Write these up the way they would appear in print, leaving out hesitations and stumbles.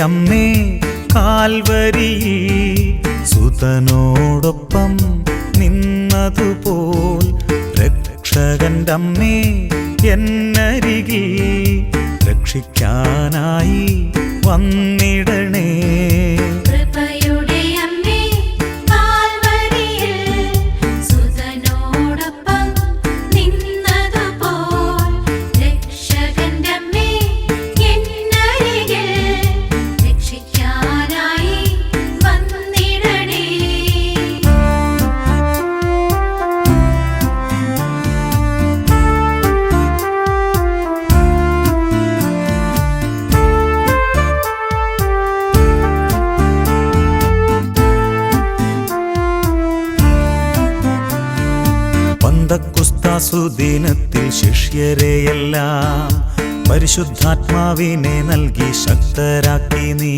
അമ്മേ കാൽവരിയിൽ സുതനോടൊപ്പം നിന്നതുപോൽ രക്ഷകന്റെ അമ്മേ എന്നരികിൽ രക്ഷിക്കാനായി വന്നിടണേ. സുദിനത്തിൽ ശിഷ്യരെയെല്ലാം പരിശുദ്ധാത്മാവിനെ നൽകി ശക്തരാക്കി നീ.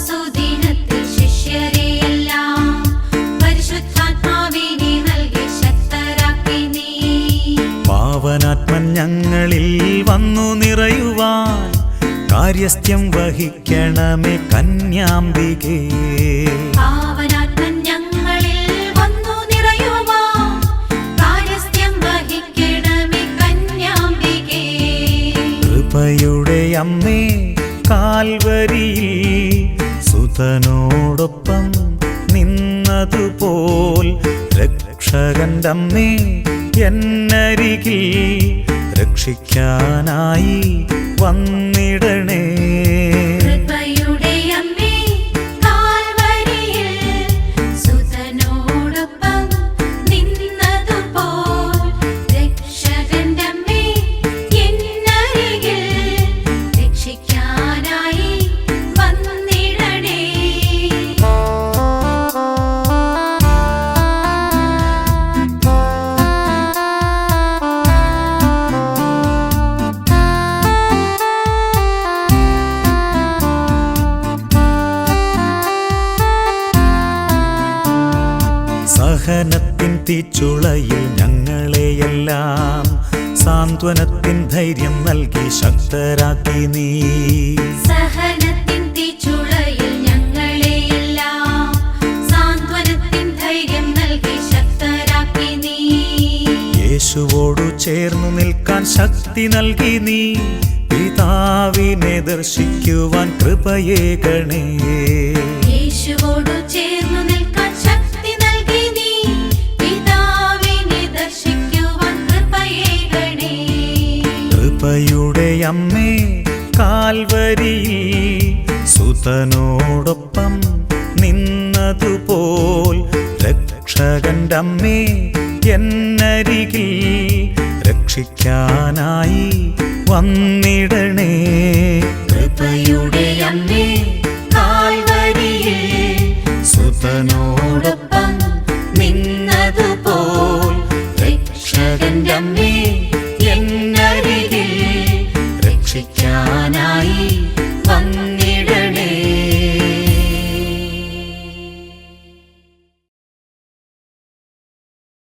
സുദിനത്തിൽ ശിഷ്യരെയെല്ലാം പരിശുദ്ധാത്മാവിനെ നൽകി ശക്തരാക്കി നീ. പാവനാത്മൻ ഞങ്ങളിൽ വന്നു നിറയുവാൻ കാര്യസ്ഥ്യം വഹിക്കണമേ കന്യാംബികേ. കൃപയുടെ അമ്മേ കാൽവരിയിൽ സുതനോടൊപ്പം നിന്നതുപോൽ രക്ഷകന്റെ അമ്മേ എന്നരികിൽ രക്ഷിക്കാനായി വന്നിടണേ. സഹനത്തിൻ തീച്ചുളയിൽ ഞങ്ങളെയെല്ലാം സാന്ത്വനത്തിൻ ധൈര്യം നൽകി ശക്തരാക്കി നീ. സഹനത്തിൻ തീച്ചുളയിൽ ഞങ്ങളെയെല്ലാം സാന്ത്വനത്തിൻ ധൈര്യം നൽകി ശക്തരാക്കി നീ. യേശുവോടു ചേർന്നു നിൽക്കാൻ ശക്തി നൽകി നീ. പിതാവിനെ ദർശിക്കുവാൻ കൃപയേകണേ. യേശുവോടു ചേർന്നു നിൽക്കാൻ ശക്തി നൽകി നീ. പിതാവിനെ ദർശിക്കുവാൻ കൃപയേകണേ. കൃപയുടെ അമ്മേ കാൽവരിയിൽ സുതനോടൊപ്പം നിന്നതുപോൽ രക്ഷകന്റെ അമ്മേ എന്നരികിൽ രക്ഷിക്കാനായി വന്നിടണേ. കൃപയുടെ അമ്മേ കാൽവരിയിൽ സുതനോടൊപ്പം നിന്നതുപോൽ രക്ഷകന്റെ അമ്മേ